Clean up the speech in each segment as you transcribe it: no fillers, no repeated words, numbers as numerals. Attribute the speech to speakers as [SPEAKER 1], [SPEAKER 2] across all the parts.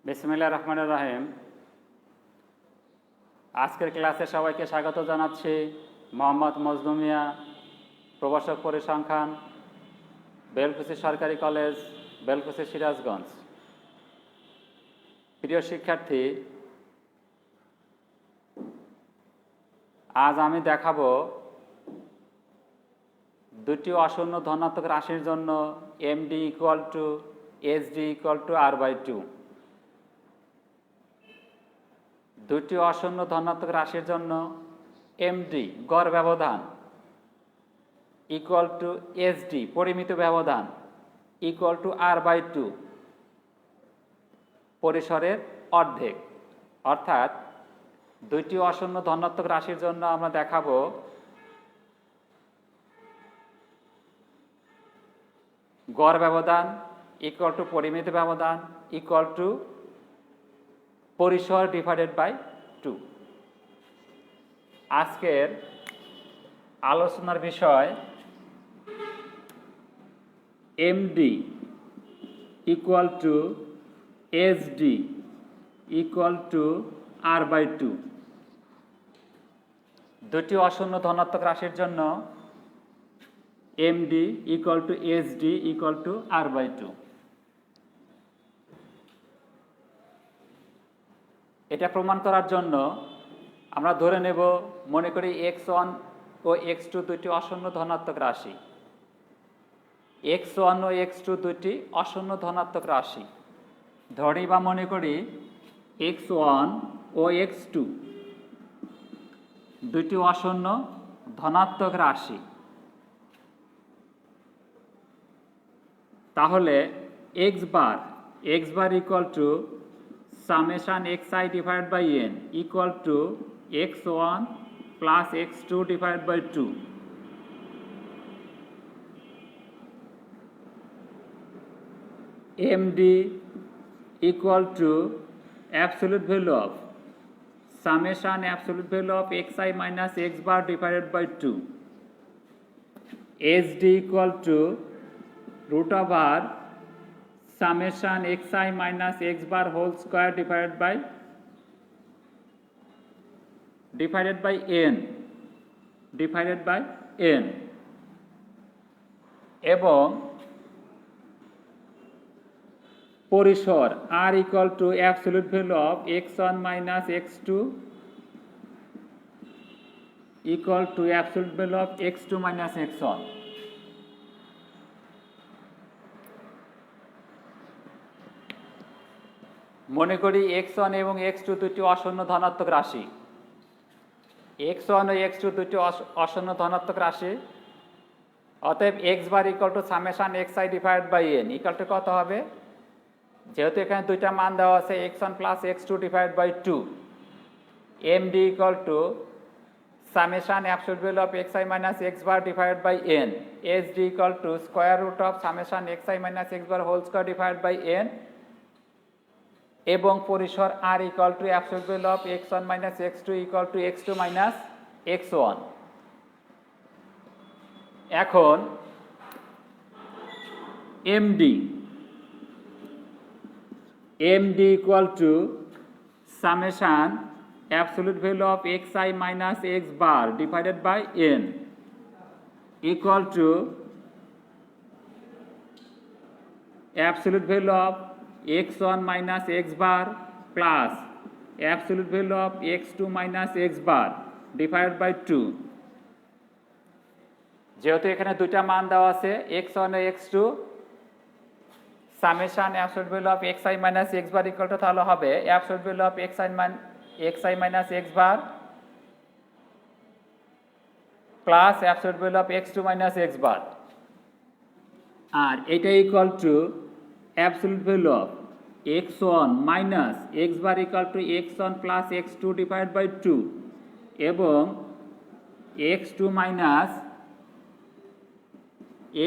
[SPEAKER 1] বিসমিল্লাহির রহমানির রহিম। আজকের ক্লাসে সবাইকে স্বাগত জানাচ্ছি। মোহাম্মদ মজনু মিয়া, প্রভাষক পরিসংখ্যান, বেলকুচি সরকারি কলেজ, বেলকুচি, সিরাজগঞ্জ। প্রিয় শিক্ষার্থী, আজ আমি দেখাবো দুটি অশূন্য ধনাত্মক রাশির জন্য MD equal to SD equal to r/2। দুটি অশূন্য ধনাত্মক রাশির জন্য এমডি গড় ব্যবধান ইকুয়াল টু এসডি পরিমিত ব্যবধান ইকুয়াল টু r/2 পরিসরের অর্ধেক। অর্থাৎ দুইটি অশূন্য ধনাত্মক রাশির জন্য আমরা দেখাবো গড় ব্যবধান ইকুয়াল টু পরিমিত ব্যবধান ইকুয়াল টু পরিসর ডিভাইডেড বাই 2। আজকের আলোচনার বিষয় MD equal to SD equal to r/2। দুটি অশূন্য ধনাত্মক রাশির জন্য MD equal to SD equal to r/2। এটা প্রমাণ করার জন্য আমরা ধরে নেব, মনে করি x1 ও x2 দুটি অশূন্য ধনাত্মক রাশি। x1 ও x2 দুটি অশূন্য ধনাত্মক রাশি ধরি বা মনে করি x1 ও x2 দুটি অশূন্য ধনাত্মক রাশি। তাহলে x bar equal two summation xi divided by n equal to x1 plus x2 divided by 2. MD equal to absolute value of summation absolute value of xi minus x bar divided by 2. SD equal to root over summation xi minus x bar whole square divided by n এবং পরিসর r equal to absolute value of x1 minus x2 equal to absolute value of x2 minus x1। মনে করি x1 এবং x2 দুটি অশূন্য ধনাত্মক রাশি। x1 ও x2 দুটি অশূন্য ধনাত্মক রাশি। অতএব x bar equal to summation xi divide by n equal to কত হবে? যেহেতু এখানে দুইটা মান দেওয়া আছে x1 plus x2 divide by 2, md equal to summation absolute value of xi minus x bar divide by n, sd equal to square root of summation xi minus x bar whole square divide by n এবং পরিসর r equal to absolute value of x1 minus x2 equal to x2 minus x1। এখন md equal to summation absolute value of xi minus x bar divided by n equal to absolute value of x1 minus x bar plus absolute value of x2 minus x bar divided by 2। যেহেতু এখানে দুইটা মান দেওয়া আছে x1 ও x2, সামেশন absolute value of xi minus x bar equal to তাহলে হবে absolute value of xi minus x bar plus absolute value of x2 minus x bar, আর এটা equal to absolute value of x1 minus x bar equal to x1 plus x2 divided by 2 এবং x2 minus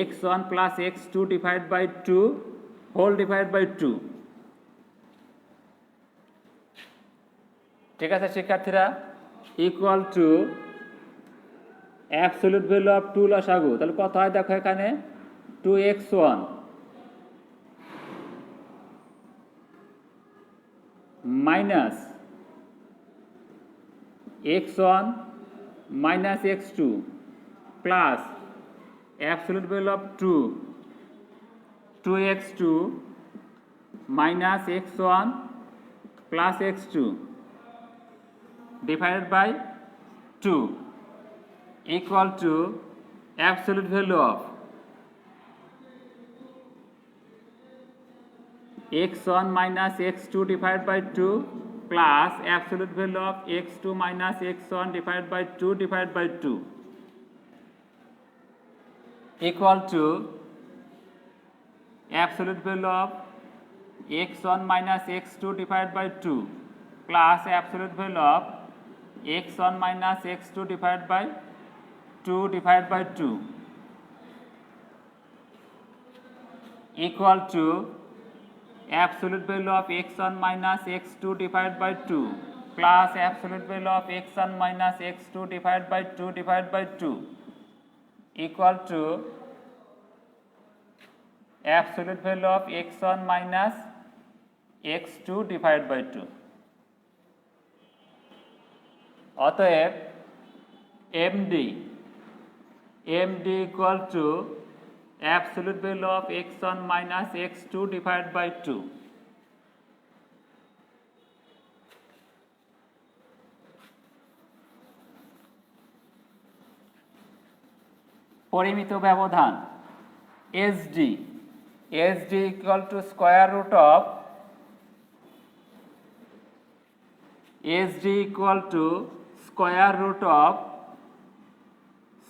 [SPEAKER 1] x1 plus x2 divided by 2 whole divided by 2। ঠিক আছে শিক্ষার্থীরা, equal to absolute value of 2 লসাগু। তাহলে কত হয় দেখো এখানে 2x1 minus x1 minus x2 plus absolute value of 2x2 minus x1 plus x2 divided by 2 equal to absolute value of x1 minus x2 divided by 2 plus absolute value of x2 minus x1 divided by 2 equal to absolute value of x1 minus x2 divided by 2 plus absolute value of x1 minus x2 divided by 2 equal to absolute value of x1 minus x2 divided by 2 plus absolute value of x1 minus x2 divided by 2 equal to absolute value of x1 minus x2 divided by 2. অতএব MD equal to absolute value of x1 minus x2 divided by 2. পরিমিত ব্যবধান SD equal to square root of SD equal to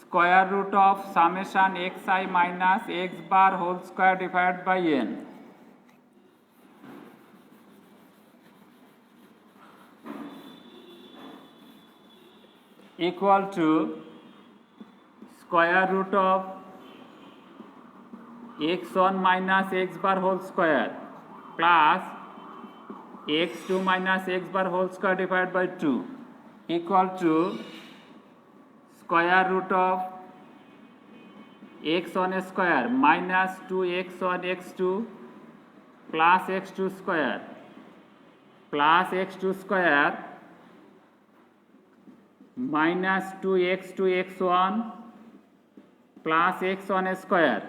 [SPEAKER 1] square root of summation xi minus x bar whole square divided by n equal to square root of x1 minus x bar whole square plus x2 minus x bar whole square divided by 2 equal to square root of x1 square minus 2x1 x2 plus x2 square plus x2 square minus 2x2 x1 plus x1 square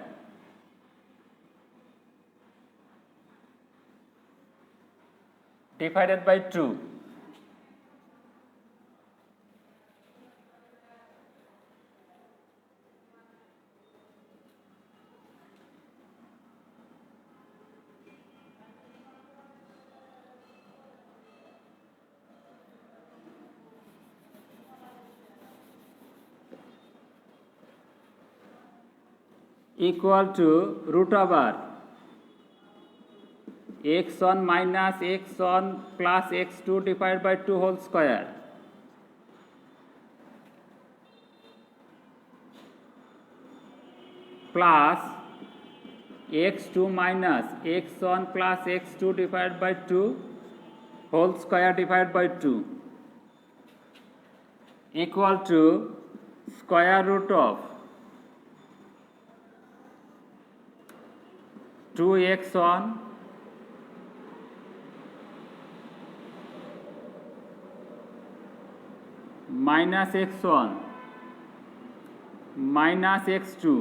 [SPEAKER 1] divided by 2 equal to root over x1 minus x1 plus x2 divided by 2 whole square plus x2 minus x1 plus x2 divided by 2 whole square divided by 2 equal to square root of 2x1 minus x1 minus x2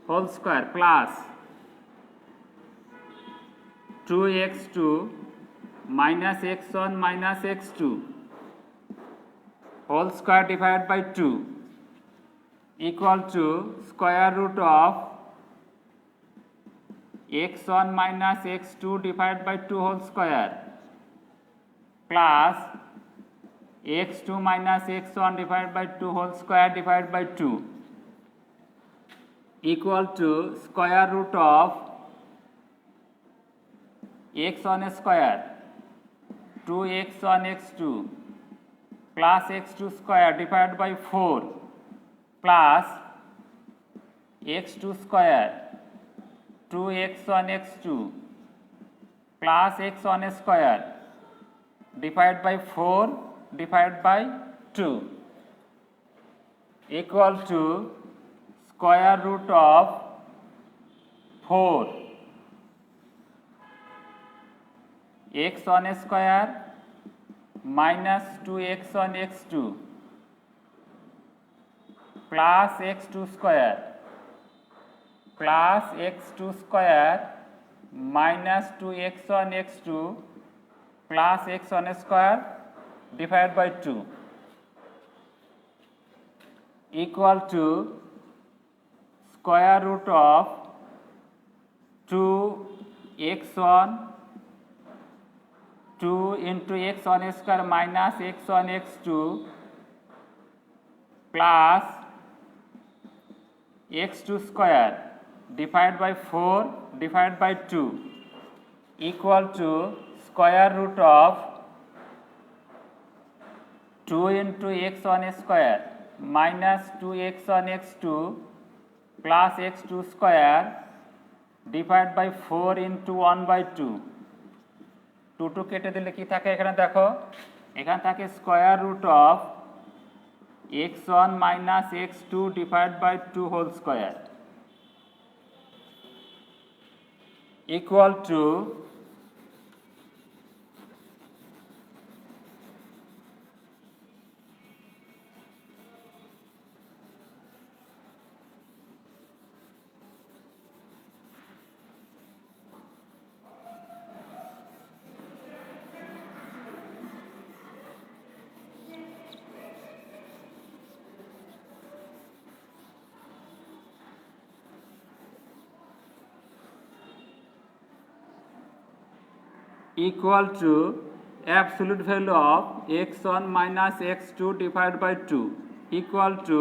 [SPEAKER 1] whole square plus 2x2 minus x1 minus x2 whole square divided by 2 equal to square root of x1 minus x2 divided by 2 whole square plus x2 minus x1 divided by 2 whole square divided by 2 equal to square root of x1 square 2x1 x2 plus x2 square divided by 4 plus x2 square 2x1 x2 plus x1 square divided by 4 divided by 2 equal to square root of 4 x1 square minus 2x1 x2 plus x2 square plus x2 square minus 2x1 x2 plus x1 square divide by 2 equal to square root of 2x1 2 into x1 square minus x1 x2 plus x2 square divided by 4 divided by 2 equal to square root of 2 into x1 square minus 2x1 x2 plus x2 square divided by 4 into 1 by 2 2 কেটে দিলে কি থাকে এখানে দেখো এখানে থাকে square root of x1 minus x2 divided by 2 whole square equal to equal to absolute value of x1 minus x2 divided by 2 equal to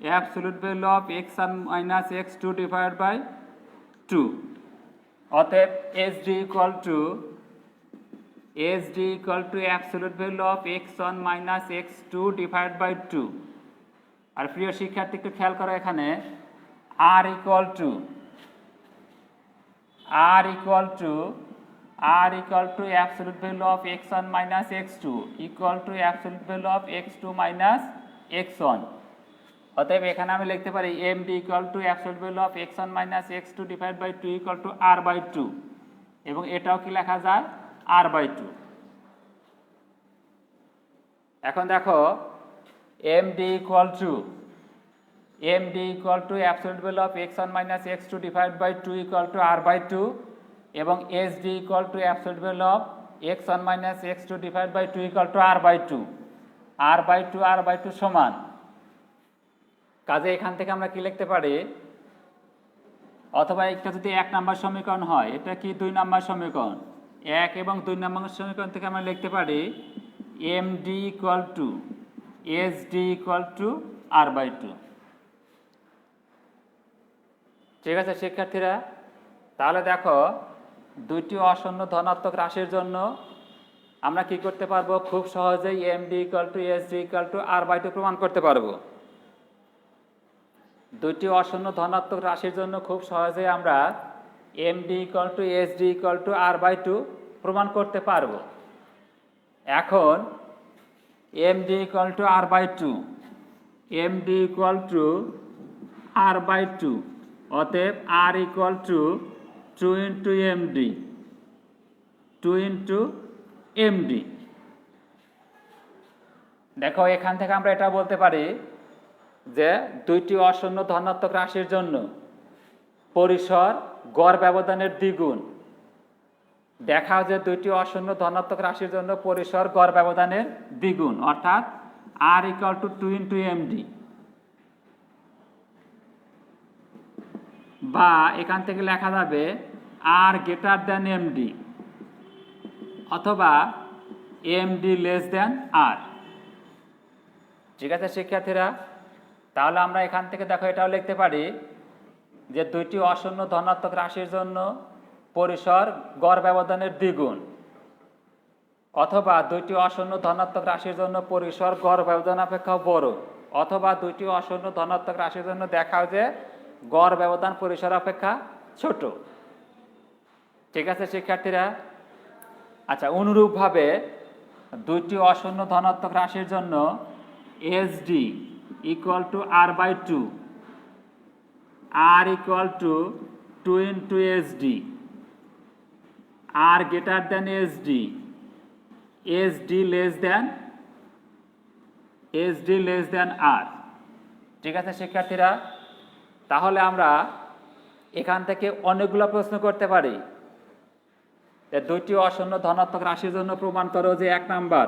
[SPEAKER 1] absolute value of x1 minus x2 divided by 2 অতএব SD equal to absolute value of x1 minus x2 divided by 2 আর প্রিয় শিক্ষার্থী একটু খেয়াল করো এখানে r equal to absolute value of x1 minus x2 equal to absolute value of x2 minus x1 অতএব এখানে আমি লিখতে পারি md equal to absolute value of x1 minus x2 divided by 2 equal to r by 2 এবং এটাও কি লেখা যায় r by 2 এখন দেখো md equal to absolute value of x1 minus x2 divided by 2 equal to r by 2 এবং SD equal to absolute value of x1 minus x2 divided by 2 equal to r by 2 r by 2 সমান কাজে এখান থেকে আমরা কি লিখতে পারি অথবা এটা যদি 1 নাম্বার সমীকরণ হয় এটা কি 2 নাম্বার সমীকরণ 1 এবং 2 নাম্বার সমীকরণ থেকে আমরা লিখতে পারি MD equal to SD equal to r by 2 ঠিক আছে শিক্ষার্থীরা তাহলে দেখো দুইটি অশূন্য ধনাত্মক রাশির জন্য আমরা কি করতে পারবো খুব সহজেই MD equal to SD equal to r by 2 প্রমাণ করতে পারবো দুইটি অশূন্য ধনাত্মক রাশির জন্য খুব সহজেই আমরা MD equal to SD equal to r by 2 প্রমাণ করতে পারবো এখন MD equal to r by 2 MD equal to r by 2 অতএব r equal to 2 into MD 2 into MD দেখো এখান থেকে আমরা এটা বলতে পারি যে দুইটি অশূন্য ধনাত্মক রাশির জন্য পরিসর গড় ব্যবধানের দ্বিগুণ দেখাও যে দুইটি অশূন্য ধনাত্মক রাশির জন্য পরিসর গড় ব্যবধানের দ্বিগুণ অর্থাৎ r equal to 2 into MD বা এখান থেকে লেখা যাবে r greater than MD অথবা MD less than r ঠিক আছে শিক্ষার্থীরা তাহলে আমরা এখান থেকে দেখো এটাও লিখতে পারি যে দুইটি অশূন্য ধনাত্মক রাশির জন্য পরিসর গড় ব্যবধানের দ্বিগুণ অথবা দুইটি অশূন্য ধনাত্মক রাশির জন্য পরিসর গড় ব্যবধান অপেক্ষা বড় অথবা দুইটি অশূন্য ধনাত্মক রাশির জন্য দেখাও যে গড় ব্যবধান পরিসর অপেক্ষা ছোট ঠিক আছে শিক্ষার্থীরা আচ্ছা অনুরূপভাবে দুইটি অশূন্য ধনাত্মক রাশির জন্য SD equal to r by 2 r equal to 2 into SD r greater than SD less than r. ঠিক আছে শিক্ষার্থীরা, তাহলে আমরা এখান থেকে অনেকগুলো প্রশ্ন করতে পারি। দুইটি অশূন্য ধনাত্মক রাশির জন্য প্রমাণ করো যে 1 number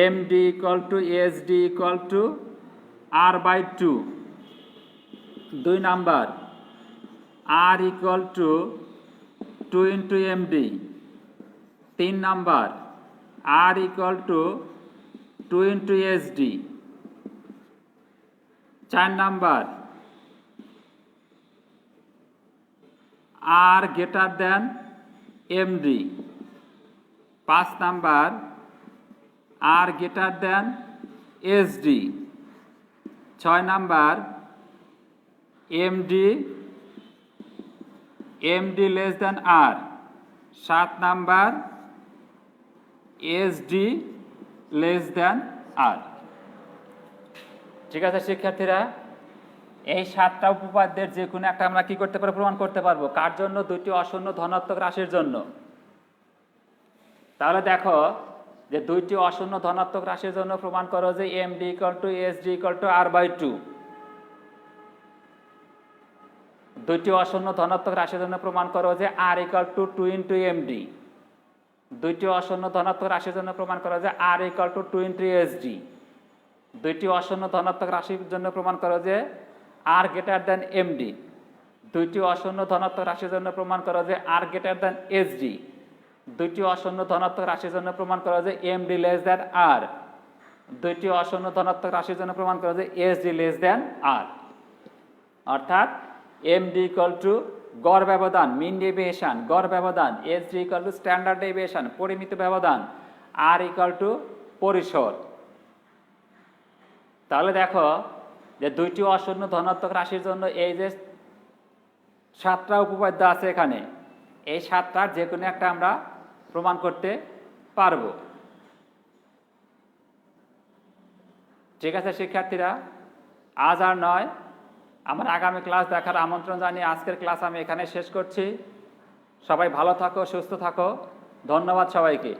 [SPEAKER 1] MD equal to SD equal to r/2। 2 number r equal to 2 into MD. 3 number r equal to 2 into SD. 4 number r greater than MD. 5 number r greater than SD. 6 number MD less than r. 7 number SD less than r. ঠিক আছে শিক্ষার্থীরা, এই 7টা উপপাদ্যের যে কোনো একটা আমরা কি করতে পারবো, প্রমাণ করতে পারবো। কার জন্য? দুইটি অশূন্য ধনাত্মক রাশির জন্য। তাহলে দেখো যে দুইটি অশূন্য ধনাত্মক রাশির জন্য প্রমাণ করো যে MD equal to SD equal to r/2। দুইটি অশূন্য ধনাত্মক রাশির জন্য প্রমাণ করো যে আর ইকুয়াল টু 2 ইন্টু এমডি। দুইটি অশূন্য ধনাত্মক রাশির জন্য প্রমাণ করো যে আর ইকুয়াল টু 2 ইন্টু এসডি। দুইটি অশূন্য ধনাত্মক রাশির জন্য প্রমাণ করো যে আর গ্রেটার দেন এমডি। দুইটি অশূন্য ধনাত্মক রাশির জন্য প্রমাণ করো যে আর গ্রেটার দেন এসডি। দুইটি অশূন্য ধনাত্মক রাশির জন্য প্রমাণ করো যে এমডি লেস দেন আর। দুইটি অশূন্য ধনাত্মক রাশির জন্য প্রমাণ করো যে এসডি লেস দেন আর। অর্থাৎ এমডি ইকুয়াল টু গড় ব্যবধান, মিন ডেভিয়েশন, গড় ব্যবধান। SD equal two standard deviation, পরিমিত ব্যবধান। আর ইকুয়াল টু পরিসর। তাহলে দেখো যে দুইটি অশূন্য ধনাত্মক রাশির জন্য এই যে 7টা উপপাদ্য আছে এখানে, এই 7টার যে কোনো একটা আমরা প্রমাণ করতে পারবো। ঠিক আছে শিক্ষার্থীরা, আজ আর নয়, আমার আগামী ক্লাস দেখার আমন্ত্রণ জানিয়ে আজকের ক্লাস আমি এখানে শেষ করছি। সবাই ভালো থাকো, সুস্থ থাকো। ধন্যবাদ সবাইকে।